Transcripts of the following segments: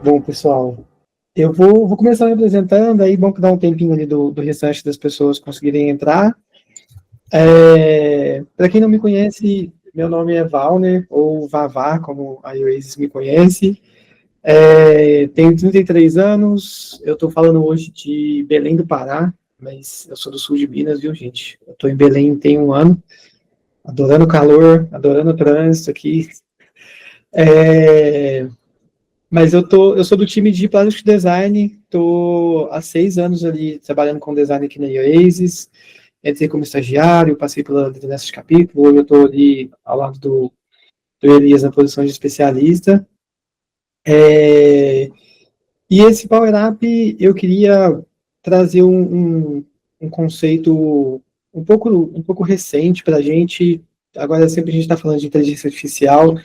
Bom, pessoal, eu vou começar me apresentando, aí bom que dá um tempinho ali do restante das pessoas conseguirem entrar. Para quem não me conhece, meu nome é Valner, ou Vavá, como a Oasis me conhece. Tenho 33 anos, eu estou falando hoje de Belém do Pará, mas eu sou do sul de Minas, viu, gente? Eu estou em Belém tem um ano, adorando o calor, adorando o trânsito aqui. É, Mas eu sou do time de Product Design, estou há 6 anos ali trabalhando com design aqui na Oasis, entrei como estagiário, passei pela liderança de capítulo, hoje eu estou ali ao lado do Elias na posição de especialista. E esse Power Up eu queria trazer um conceito um pouco recente para a gente. Agora sempre a gente está falando de inteligência artificial,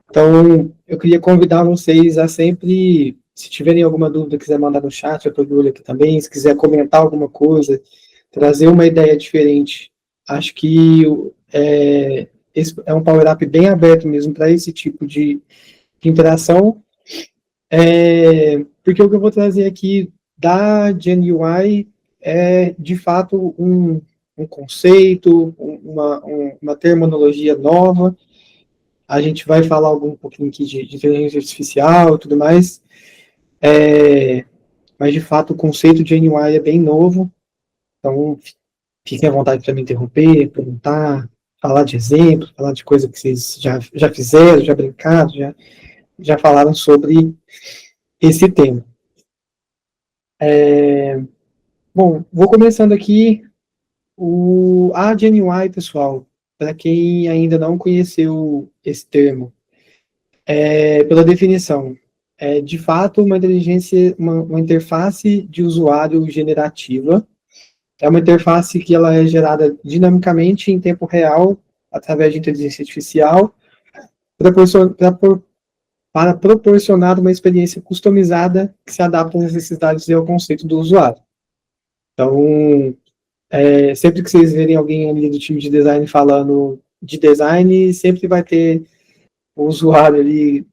então eu queria convidar vocês a sempre, se tiverem alguma dúvida, quiser mandar no chat, eu estou de olho aqui também, se quiser comentar alguma coisa, trazer uma ideia diferente. Acho que esse é um Power Up bem aberto mesmo para esse tipo de interação. Porque o que eu vou trazer aqui da GenUI é, de fato, um conceito, uma terminologia nova. A gente vai falar um pouquinho aqui de inteligência artificial e tudo mais, mas, de fato, o conceito de GenUI é bem novo, então fiquem à vontade para me interromper, perguntar, falar de exemplos, falar de coisa que vocês já fizeram, já brincaram, já falaram sobre esse tema. Bom, vou começando aqui. A GenUI, pessoal, para quem ainda não conheceu esse termo, pela definição, é de fato uma inteligência, uma interface de usuário generativa. É uma interface que ela é gerada dinamicamente em tempo real, através de inteligência artificial, para proporcionar uma experiência customizada que se adapta às necessidades e ao conceito do usuário. Então, sempre que vocês verem alguém ali do time de design falando de design, sempre vai ter o usuário ali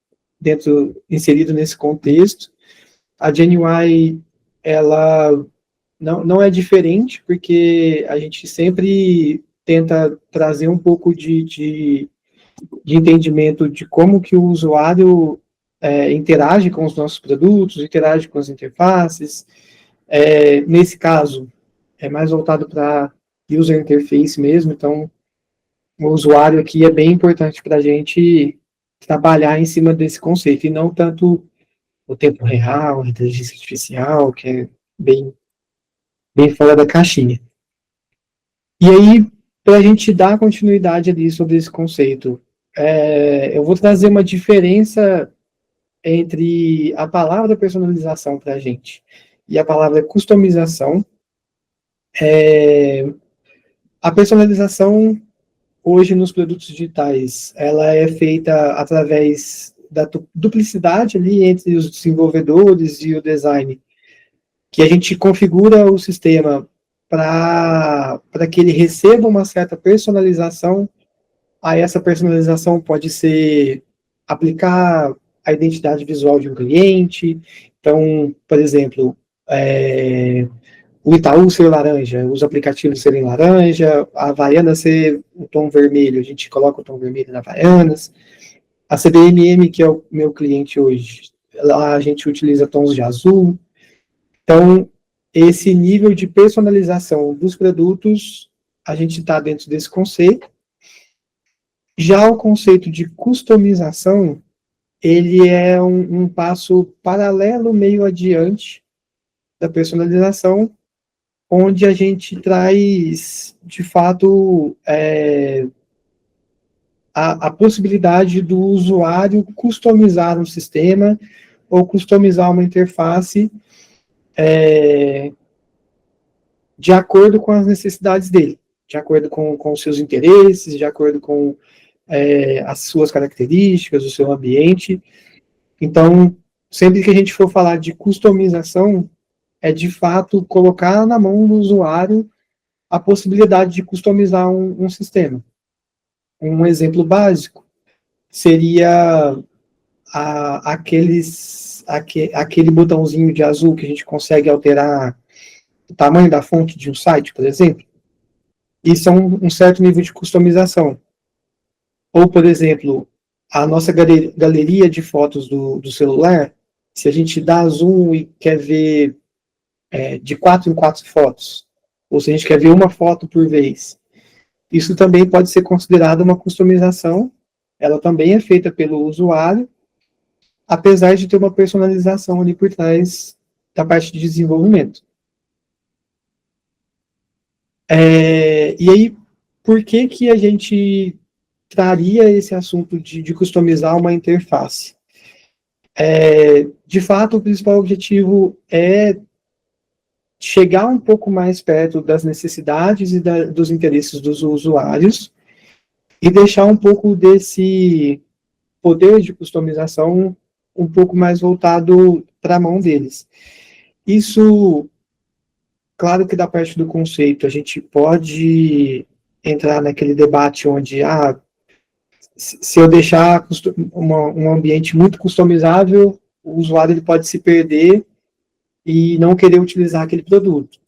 inserido nesse contexto. A GenUI, ela não é diferente, porque a gente sempre tenta trazer um pouco de entendimento de como que o usuário interage com os nossos produtos, interage com as interfaces. Nesse caso, é mais voltado para user interface mesmo, então o usuário aqui é bem importante para a gente trabalhar em cima desse conceito, e não tanto o tempo real, a inteligência artificial, que é bem fora da caixinha. E aí, para a gente dar continuidade ali sobre esse conceito, eu vou trazer uma diferença entre a palavra personalização para a gente e a palavra customização. A personalização, hoje, nos produtos digitais, ela é feita através da duplicidade ali entre os desenvolvedores e o design, que a gente configura o sistema para que ele receba uma certa personalização. Aí essa personalização pode ser aplicar a identidade visual de um cliente. Então, por exemplo, o Itaú ser laranja, os aplicativos serem laranja, a Havaiana ser o tom vermelho, a gente coloca o tom vermelho na Havaianas. A CBMM, que é o meu cliente hoje, lá a gente utiliza tons de azul. Então, esse nível de personalização dos produtos, a gente está dentro desse conceito. Já o conceito de customização, ele é um passo paralelo, meio adiante da personalização, onde a gente traz, de fato, a possibilidade do usuário customizar um sistema ou customizar uma interface de acordo com as necessidades dele, de acordo com os seus interesses, de acordo com as suas características, o seu ambiente. Então, sempre que a gente for falar de customização, é de fato colocar na mão do usuário a possibilidade de customizar um sistema. Um exemplo básico seria aquele botãozinho de azul que a gente consegue alterar o tamanho da fonte de um site, por exemplo. Isso é um certo nível de customização. Ou, por exemplo, a nossa galeria de fotos do celular, se a gente dá zoom e quer ver de 4 em 4 fotos, ou se a gente quer ver uma foto por vez, isso também pode ser considerado uma customização. Ela também é feita pelo usuário, apesar de ter uma personalização ali por trás da parte de desenvolvimento. E aí, por que a gente traria esse assunto de customizar uma interface? De fato, o principal objetivo é chegar um pouco mais perto das necessidades e dos interesses dos usuários e deixar um pouco desse poder de customização um pouco mais voltado para a mão deles. Isso, claro que da parte do conceito, a gente pode entrar naquele debate onde, se eu deixar um ambiente muito customizável, o usuário ele pode se perder e não querer utilizar aquele produto.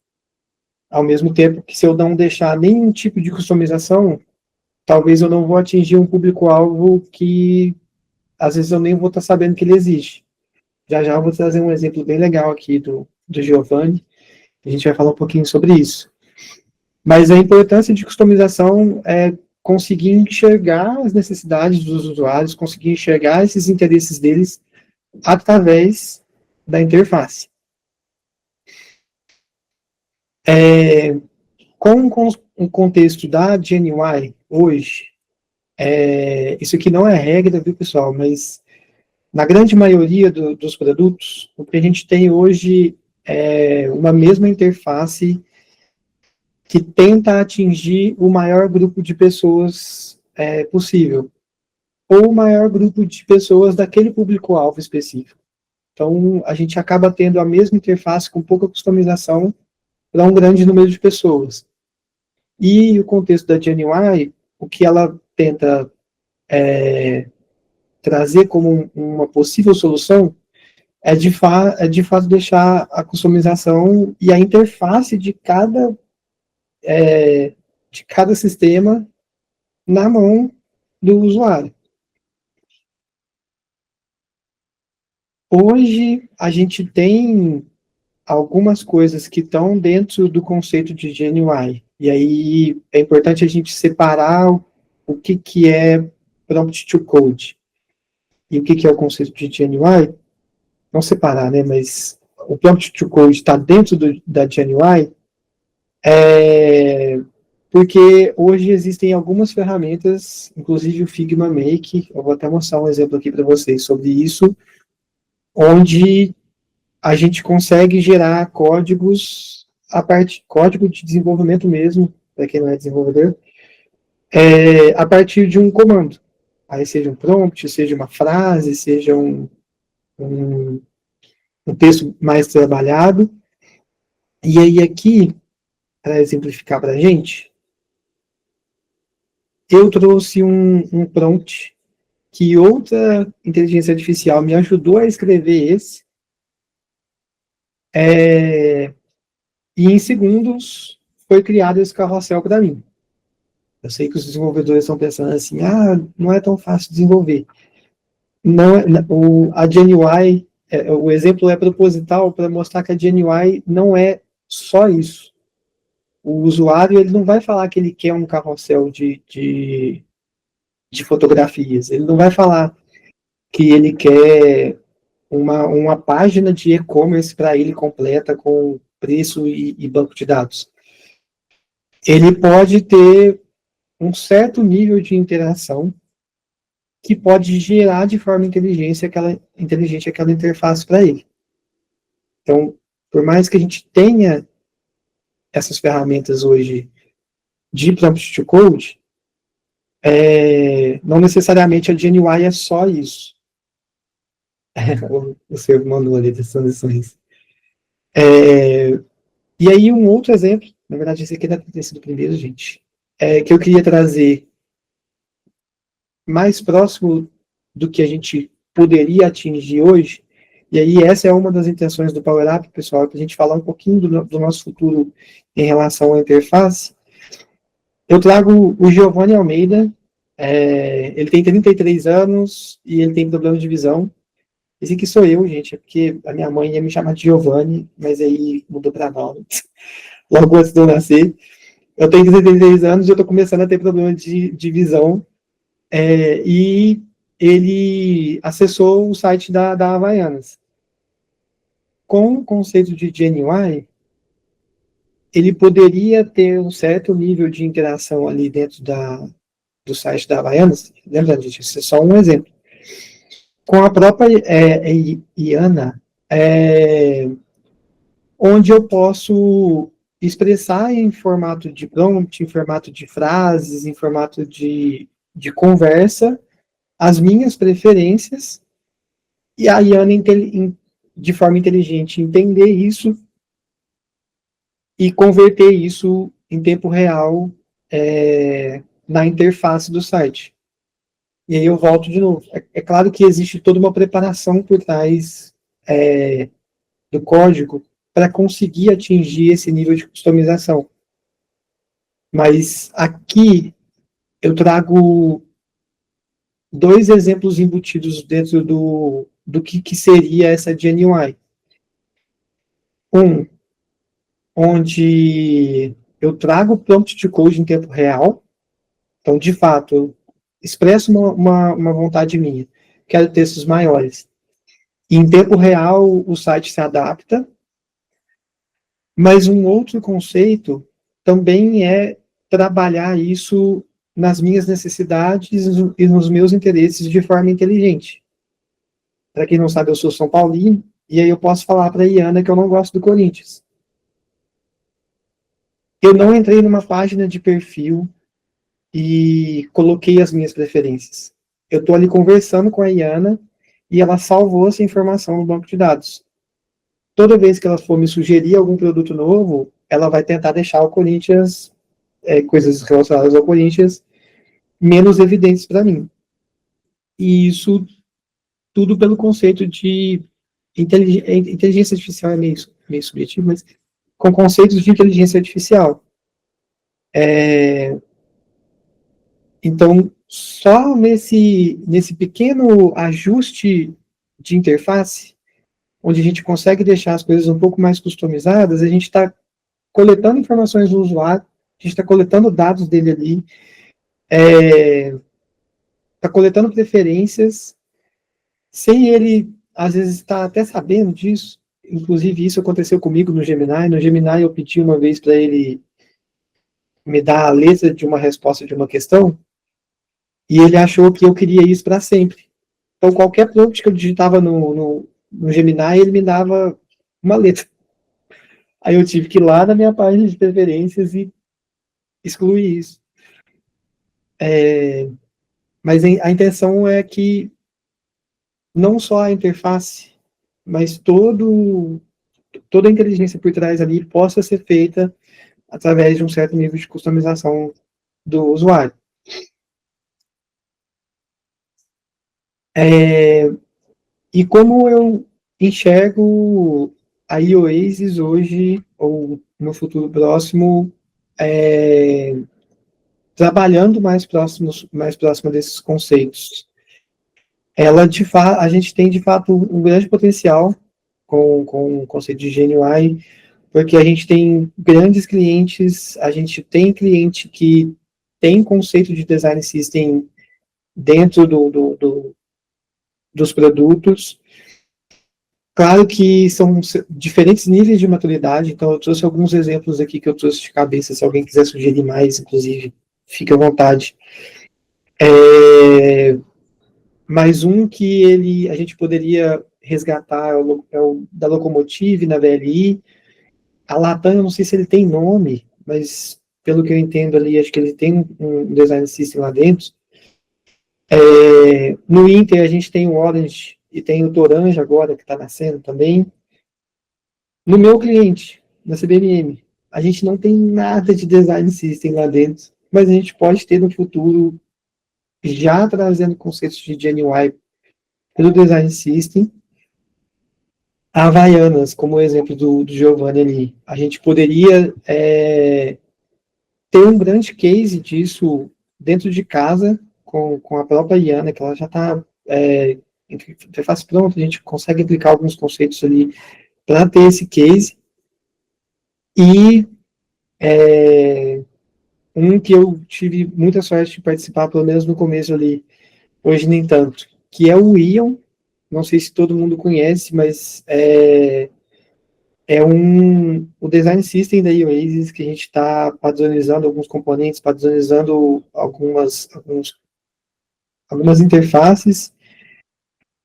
Ao mesmo tempo que se eu não deixar nenhum tipo de customização, talvez eu não vou atingir um público-alvo que às vezes eu nem vou estar sabendo que ele existe. Já eu vou trazer um exemplo bem legal aqui do Giovanni, a gente vai falar um pouquinho sobre isso. Mas a importância de customização é conseguir enxergar as necessidades dos usuários, conseguir enxergar esses interesses deles através da interface. Com o contexto da GenUI hoje, isso aqui não é regra, viu, pessoal? Mas na grande maioria dos produtos, o que a gente tem hoje é uma mesma interface que tenta atingir o maior grupo de pessoas possível, ou o maior grupo de pessoas daquele público-alvo específico. Então, a gente acaba tendo a mesma interface com pouca customização para um grande número de pessoas. E o contexto da GenUI, o que ela tenta trazer como uma possível solução é de fato deixar a customização e a interface de cada sistema na mão do usuário. Hoje, a gente tem algumas coisas que estão dentro do conceito de GenUI. E aí é importante a gente separar o que é prompt to code e o que é o conceito de GenUI. Não separar, né? Mas o prompt to code está dentro da GenUI porque hoje existem algumas ferramentas, inclusive o Figma Make, eu vou até mostrar um exemplo aqui para vocês sobre isso, onde a gente consegue gerar códigos, código de desenvolvimento mesmo, para quem não é desenvolvedor, a partir de um comando. Aí seja um prompt, seja uma frase, seja um texto mais trabalhado. E aí aqui, para exemplificar para a gente, eu trouxe um prompt que outra inteligência artificial me ajudou a escrever esse, e em segundos foi criado esse carrossel para mim. Eu sei que os desenvolvedores estão pensando assim, não é tão fácil desenvolver. Não, a GenUI, o exemplo é proposital para mostrar que a GenUI não é só isso. O usuário ele não vai falar que ele quer um carrossel de fotografias, ele não vai falar que ele quer uma página de e-commerce para ele completa com preço e banco de dados. Ele pode ter um certo nível de interação que pode gerar de forma inteligente aquela interface para ele. Então, por mais que a gente tenha essas ferramentas hoje de prompt to code, não necessariamente a GenUI é só isso. o seu mandou ali das transições. E aí, um outro exemplo, na verdade, esse aqui deve ter sido o primeiro, gente, que eu queria trazer mais próximo do que a gente poderia atingir hoje. E aí, essa é uma das intenções do Power Up, pessoal, para a gente falar um pouquinho do nosso futuro em relação à interface. Eu trago o Giovanni Almeida, ele tem 33 anos e ele tem problema de visão. Esse aqui sou eu, gente, é porque a minha mãe ia me chamar de Giovanni, mas aí mudou para nome, logo antes de eu nascer. Eu tenho 33 anos e eu estou começando a ter problema de visão. E ele acessou o site da Havaianas. Com o conceito de GNUI, ele poderia ter um certo nível de interação ali dentro do site da Havaianas. Lembrando, gente, isso é só um exemplo. Com a própria IANA, onde eu posso expressar em formato de prompt, em formato de frases, em formato de conversa, as minhas preferências, e a IANA, de forma inteligente, entender isso e converter isso em tempo real na interface do site. E aí eu volto de novo. É claro que existe toda uma preparação por trás do código para conseguir atingir esse nível de customização. Mas aqui eu trago dois exemplos embutidos dentro do que seria essa GNUI. Um, onde eu trago o prompt de code em tempo real. Então, de fato, eu expresso uma vontade minha. Quero textos maiores. E em tempo real, o site se adapta. Mas um outro conceito também é trabalhar isso nas minhas necessidades e nos meus interesses de forma inteligente. Para quem não sabe, eu sou São Paulino, e aí eu posso falar para a Iana que eu não gosto do Corinthians. Eu não entrei numa página de perfil e coloquei as minhas preferências. Eu estou ali conversando com a Iana e ela salvou essa informação no banco de dados. Toda vez que ela for me sugerir algum produto novo, ela vai tentar deixar o Corinthians, coisas relacionadas ao Corinthians, menos evidentes para mim. E isso tudo pelo conceito de inteligência artificial, é meio subjetivo, mas com conceitos de inteligência artificial. Então, só nesse pequeno ajuste de interface, onde a gente consegue deixar as coisas um pouco mais customizadas, a gente está coletando informações do usuário, a gente está coletando dados dele ali, está coletando preferências, sem ele, às vezes, estar até sabendo disso. Inclusive, isso aconteceu comigo no Gemini. No Gemini, eu pedi uma vez para ele me dar a letra de uma resposta de uma questão, e ele achou que eu queria isso para sempre. Então, qualquer prompt que eu digitava no Gemini, ele me dava uma letra. Aí eu tive que ir lá na minha página de preferências e excluir isso. Mas a intenção é que não só a interface, mas toda a inteligência por trás ali possa ser feita através de um certo nível de customização do usuário. E como eu enxergo a iOasis hoje, ou no futuro próximo, trabalhando mais próximo desses conceitos. A gente tem, de fato, um grande potencial com o conceito de GenUI, porque a gente tem grandes clientes, a gente tem cliente que tem conceito de design system dentro dos produtos. Claro que são diferentes níveis de maturidade, então eu trouxe alguns exemplos aqui que eu trouxe de cabeça, se alguém quiser sugerir mais, inclusive, fique à vontade. Mais um que a gente poderia resgatar é o da Locomotive na VLI. A Latam, eu não sei se ele tem nome, mas pelo que eu entendo ali, acho que ele tem um design system lá dentro. No Inter, a gente tem o Orange, e tem o Torange agora, que está nascendo também. No meu cliente, na CBMM, a gente não tem nada de design system lá dentro, mas a gente pode ter no futuro, já trazendo conceitos de GNUI pelo design system, a Havaianas, como o exemplo do Giovanni ali. A gente poderia ter um grande case disso dentro de casa, com a própria Iana, que ela já está interface pronta, a gente consegue aplicar alguns conceitos ali para ter esse case. E um que eu tive muita sorte de participar, pelo menos no começo ali, hoje nem tanto, que é o Ion. Não sei se todo mundo conhece, mas o design system da Oasis, que a gente está padronizando alguns componentes, padronizando algumas interfaces,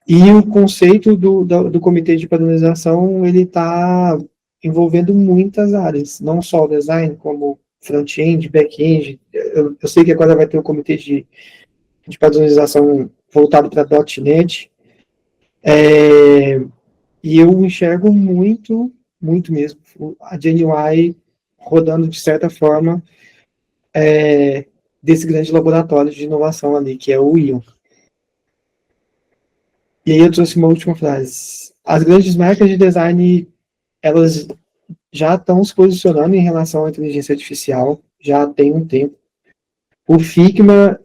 e o conceito do comitê de padronização, ele está envolvendo muitas áreas, não só o design, como front-end, back-end. Eu sei que agora vai ter o comitê de padronização voltado para .NET, e eu enxergo muito, muito mesmo, a GNUI rodando, de certa forma, desse grande laboratório de inovação ali, que é o Ion. E aí eu trouxe uma última frase. As grandes marcas de design, elas já estão se posicionando em relação à inteligência artificial, já tem um tempo. O Figma,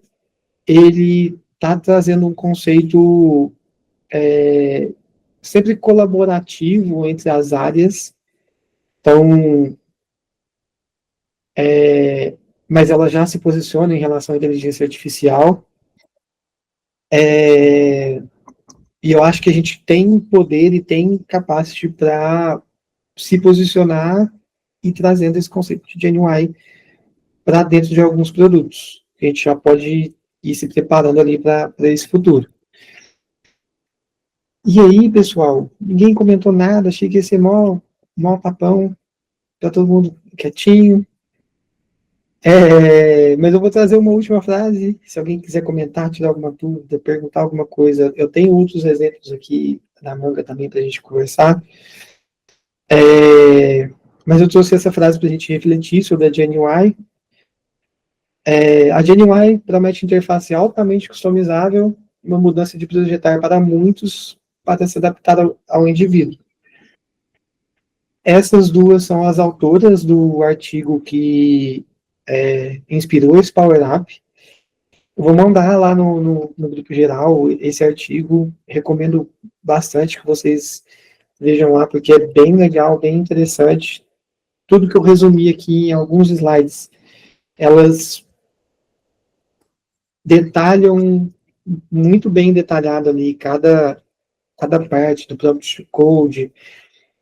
ele está trazendo um conceito sempre colaborativo entre as áreas, então, mas ela já se posiciona em relação à inteligência artificial, e eu acho que a gente tem poder e tem capacidade para se posicionar e trazendo esse conceito de GenUI para dentro de alguns produtos. A gente já pode ir se preparando ali para esse futuro. E aí, pessoal, ninguém comentou nada, achei que ia ser mó tapão, tá todo mundo quietinho. Mas eu vou trazer uma última frase, se alguém quiser comentar, tirar alguma dúvida, perguntar alguma coisa. Eu tenho outros exemplos aqui na manga também para a gente conversar. Mas eu trouxe essa frase para a gente refletir sobre a GenUI. A GenUI promete interface altamente customizável, uma mudança de projetar para muitos, para se adaptar ao indivíduo. Essas duas são as autoras do artigo que inspirou esse Power Up. Eu vou mandar lá no grupo geral esse artigo, recomendo bastante que vocês vejam lá, porque é bem legal, bem interessante. Tudo que eu resumi aqui em alguns slides, elas detalham muito bem detalhado ali cada parte do prompt code.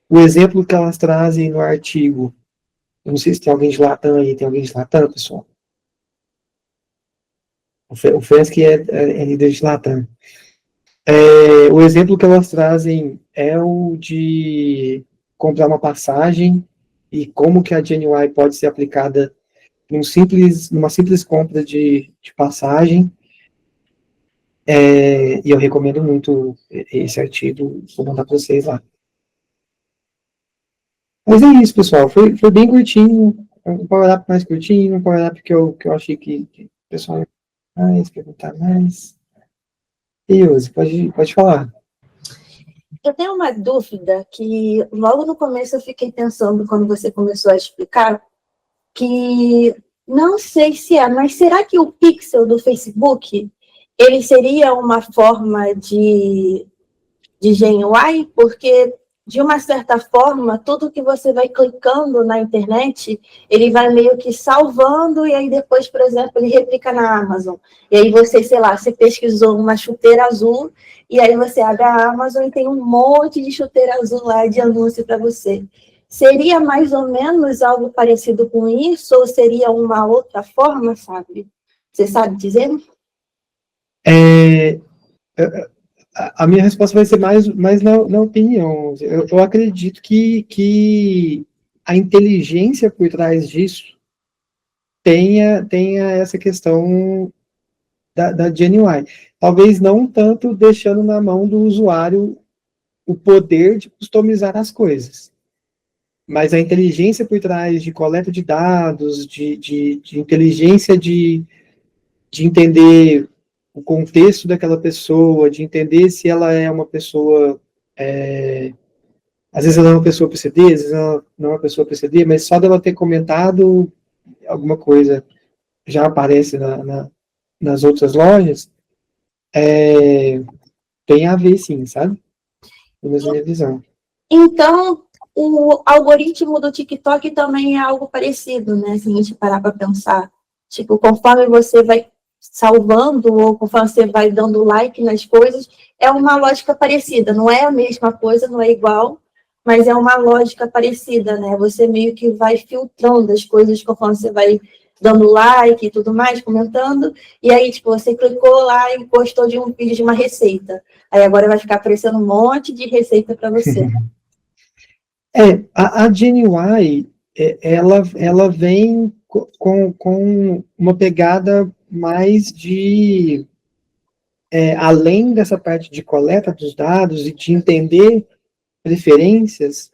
O exemplo que elas trazem no artigo, eu não sei se tem alguém de Latam aí, tem alguém de Latam, pessoal? O Fesc é líder de Latam. O exemplo que elas trazem é o de comprar uma passagem e como que a GenUI pode ser aplicada numa simples compra de passagem. E eu recomendo muito esse artigo, vou mandar para vocês lá. Mas é isso, pessoal. Foi bem curtinho, um power-up mais curtinho, um power-up que eu achei que o pessoal ia mais, perguntar mais. E Uzi, pode falar. Eu tenho uma dúvida que logo no começo eu fiquei pensando, quando você começou a explicar, que não sei se mas será que o pixel do Facebook, ele seria uma forma de GenUI? Porque, de uma certa forma, tudo que você vai clicando na internet, ele vai meio que salvando, e aí depois, por exemplo, ele replica na Amazon. E aí você, sei lá, você pesquisou uma chuteira azul, e aí você abre a Amazon e tem um monte de chuteira azul lá de anúncio para você. Seria mais ou menos algo parecido com isso, ou seria uma outra forma, sabe? Você sabe dizer? A minha resposta vai ser mais na opinião. Eu acredito que a inteligência por trás disso tenha essa questão da GenUI. Talvez não tanto deixando na mão do usuário o poder de customizar as coisas, mas a inteligência por trás de coleta de dados, de inteligência de entender o contexto daquela pessoa, de entender se ela é uma pessoa, às vezes ela é uma pessoa PCD, às vezes ela não é uma pessoa PCD, mas só dela ter comentado alguma coisa já aparece nas outras lojas, tem a ver sim, sabe? Pelo menos a minha visão. Então, o algoritmo do TikTok também é algo parecido, né? Se a gente parar para pensar. Tipo, conforme você vai salvando ou conforme você vai dando like nas coisas, é uma lógica parecida. Não é a mesma coisa, não é igual, mas é uma lógica parecida, né? Você meio que vai filtrando as coisas conforme você vai dando like e tudo mais, comentando, e aí, tipo, você clicou lá e gostou de um vídeo de uma receita. Aí agora vai ficar aparecendo um monte de receita para você. A GenUI, ela vem com uma pegada mais de, além dessa parte de coleta dos dados e de entender preferências,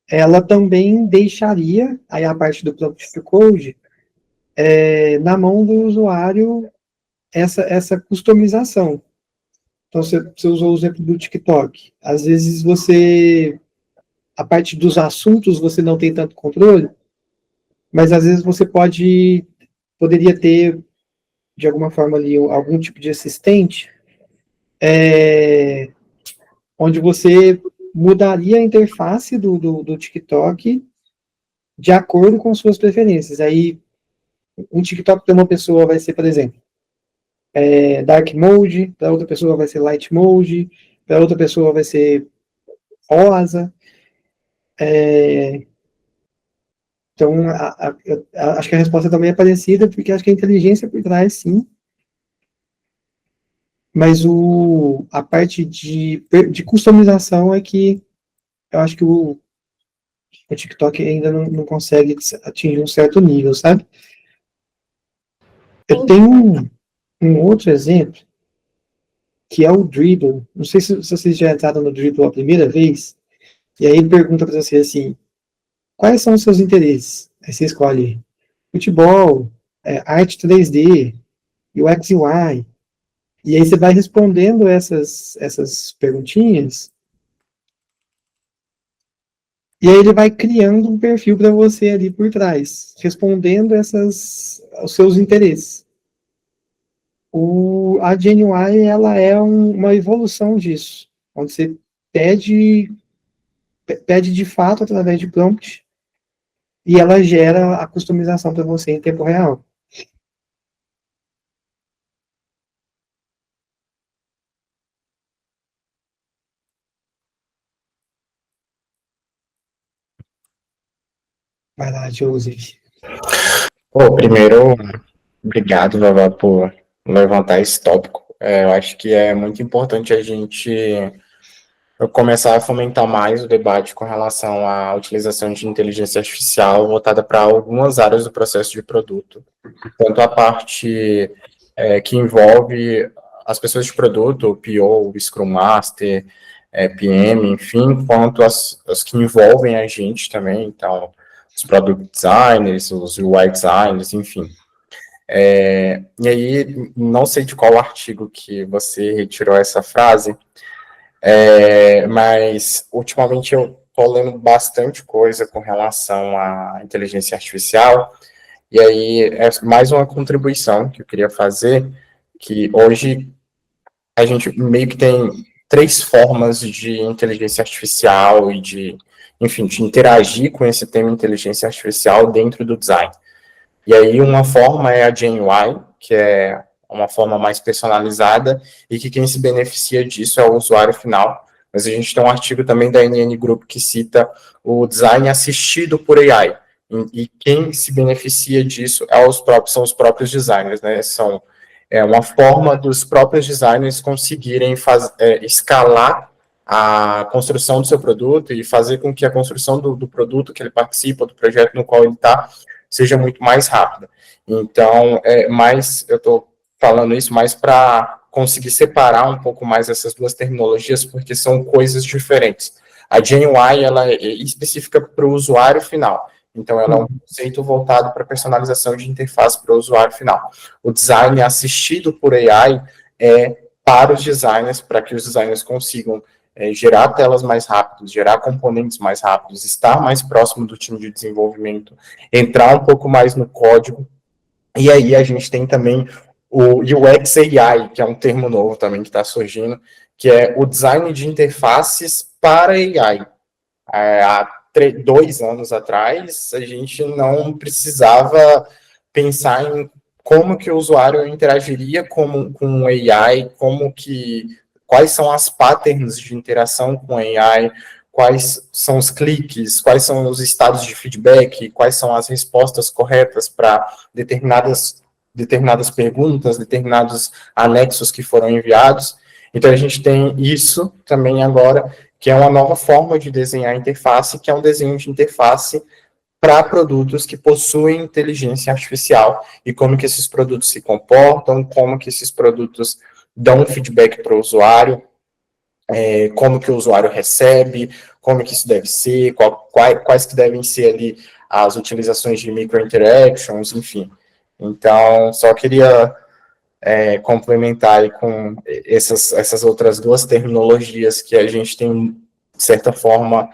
ela também deixaria, aí a parte do prompt to code, na mão do usuário essa customização. Então, você usou o exemplo do TikTok. Às vezes a parte dos assuntos você não tem tanto controle, mas às vezes você poderia ter, de alguma forma ali, algum tipo de assistente, onde você mudaria a interface do TikTok de acordo com suas preferências. Aí, um TikTok para uma pessoa vai ser, por exemplo, Dark Mode, para outra pessoa vai ser Light Mode, para outra pessoa vai ser rosa. Então, acho que a resposta também é parecida, porque acho que a inteligência por trás, sim, mas a parte de customização é que eu acho que o TikTok ainda não consegue atingir um certo nível, sabe? Eu tenho um outro exemplo, que é o Dribbble. Não sei se vocês já entraram no Dribbble a primeira vez, e aí ele pergunta para você assim, quais são os seus interesses? Aí você escolhe futebol, arte 3D, UX e UI. E aí você vai respondendo essas perguntinhas, e aí ele vai criando um perfil para você ali por trás, respondendo aos seus interesses. A GenUI, ela é uma evolução disso, onde você pede de fato através de prompt, e ela gera a customização para você em tempo real. Vai lá, Joseph. Pô, primeiro, obrigado, Vavá, por levantar esse tópico. Eu acho que é muito importante a gente começar a fomentar mais o debate com relação à utilização de inteligência artificial voltada para algumas áreas do processo de produto. Tanto a parte que envolve as pessoas de produto, o PO, o Scrum Master, PM, enfim, quanto as que envolvem a gente também, então, os Product Designers, os UI Designers, enfim. E aí, não sei de qual artigo que você retirou essa frase, mas ultimamente eu estou lendo bastante coisa com relação à inteligência artificial, e aí é mais uma contribuição que eu queria fazer, que hoje a gente meio que tem 3 formas de inteligência artificial e enfim, de interagir com esse tema inteligência artificial dentro do design. E aí uma forma é a GenUI, que é uma forma mais personalizada, e que quem se beneficia disso é o usuário final. Mas a gente tem um artigo também da NN Group que cita o design assistido por AI. E quem se beneficia disso são os próprios designers, né? São uma forma dos próprios designers conseguirem escalar a construção do seu produto e fazer com que a construção do produto que ele participa, do projeto no qual ele está, seja muito mais rápida. Então, eu estou falando isso mais para conseguir separar um pouco mais essas duas terminologias, porque são coisas diferentes. A GenUI, ela é específica para o usuário final. Então, ela é um conceito voltado para personalização de interface para o usuário final. O design assistido por AI é para os designers, para que os designers consigam gerar telas mais rápidos, gerar componentes mais rápidos, estar mais próximo do time de desenvolvimento, entrar um pouco mais no código. E aí a gente tem também o UX AI, que é um termo novo também que está surgindo, que é o design de interfaces para AI. Há 2 anos atrás, a gente não precisava pensar em como que o usuário interagiria com o AI, quais são as patterns de interação com AI, quais são os cliques, quais são os estados de feedback, quais são as respostas corretas para determinadas perguntas, determinados anexos que foram enviados. Então, a gente tem isso também agora, que é uma nova forma de desenhar interface, que é um desenho de interface para produtos que possuem inteligência artificial e como que esses produtos se comportam, como que esses produtos dão feedback para o usuário, como que o usuário recebe, como que isso deve ser, quais que devem ser ali as utilizações de micro-interactions, enfim. Então, só queria complementar aí com essas outras duas terminologias que a gente tem, de certa forma,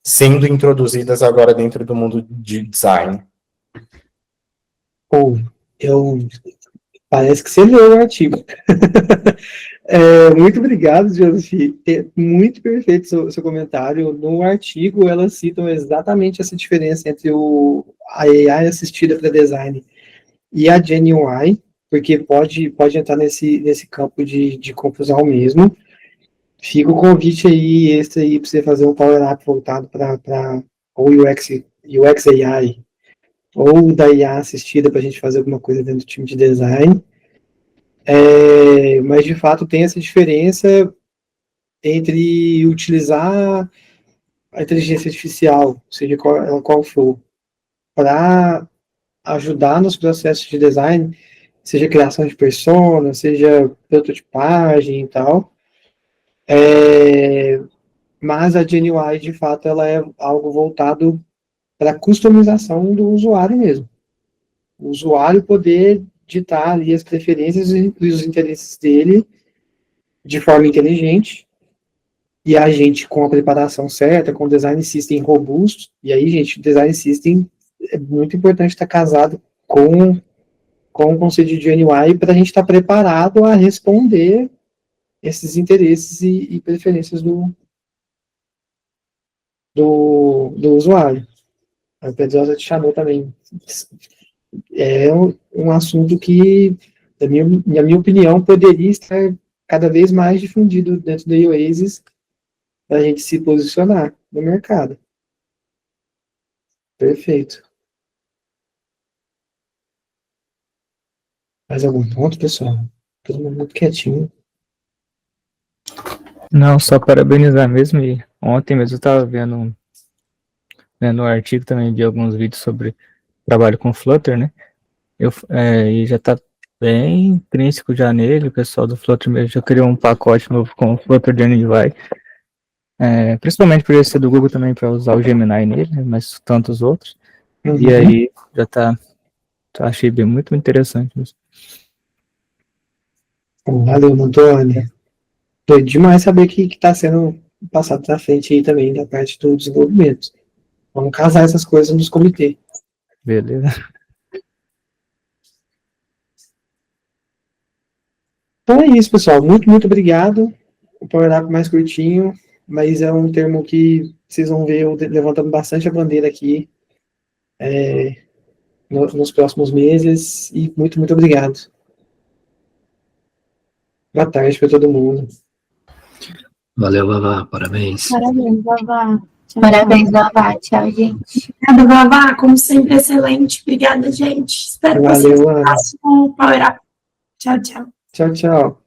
sendo introduzidas agora dentro do mundo de design. Pô, parece que você leu o artigo. Muito obrigado, Joseph. Muito perfeito o seu comentário. No artigo, elas citam exatamente essa diferença entre a AI assistida para design e a GenUI, porque pode entrar nesse campo de confusão mesmo. Fica o convite aí, esse aí, para você fazer um power-up voltado para ou UX AI, ou da IA assistida para a gente fazer alguma coisa dentro do time de design. Mas, de fato, tem essa diferença entre utilizar a inteligência artificial, seja qual for, para ajudar nos processos de design, seja criação de persona, seja prototipagem e tal. Mas a GenUI, de fato, ela é algo voltado para a customização do usuário mesmo. O usuário poder ditar ali as preferências e os interesses dele de forma inteligente, e a gente, com a preparação certa, com o design system robusto, e aí, gente, o design system é muito importante estar casado com o conceito de GenUI para a gente estar preparado a responder esses interesses e preferências do usuário. A Pedrosa te chamou também. É um assunto que, na minha opinião, poderia estar cada vez mais difundido dentro da Oasis para a gente se posicionar no mercado. Perfeito. Mais algum ponto, pessoal? Todo mundo muito quietinho. Não, só parabenizar mesmo. E ontem mesmo eu estava vendo um artigo também de alguns vídeos sobre trabalho com Flutter, né? E já está bem intrínseco já nele. O pessoal do Flutter mesmo já criou um pacote novo com o Flutter GenUI. Principalmente por ele ser do Google também, para usar o Gemini nele, né? Mas tantos outros. Uhum. E aí já achei bem muito interessante isso. Valeu, Antônio. Foi demais saber que está sendo passado para frente aí também da parte do desenvolvimento. Vamos casar essas coisas nos comitês. Beleza. Então é isso, pessoal. Muito, muito obrigado. O power-up mais curtinho, mas é um termo que vocês vão ver eu levantando bastante a bandeira aqui nos próximos meses. E muito, muito obrigado. Boa tarde para todo mundo. Valeu, Vavá. Parabéns. Parabéns, Vavá. Parabéns, Vavá. Tchau, gente. Obrigada, Vavá. Como sempre, excelente. Obrigada, gente. Espero que vocês Valeu, Ana. façam o Power Up. Tchau, tchau. Tchau, tchau.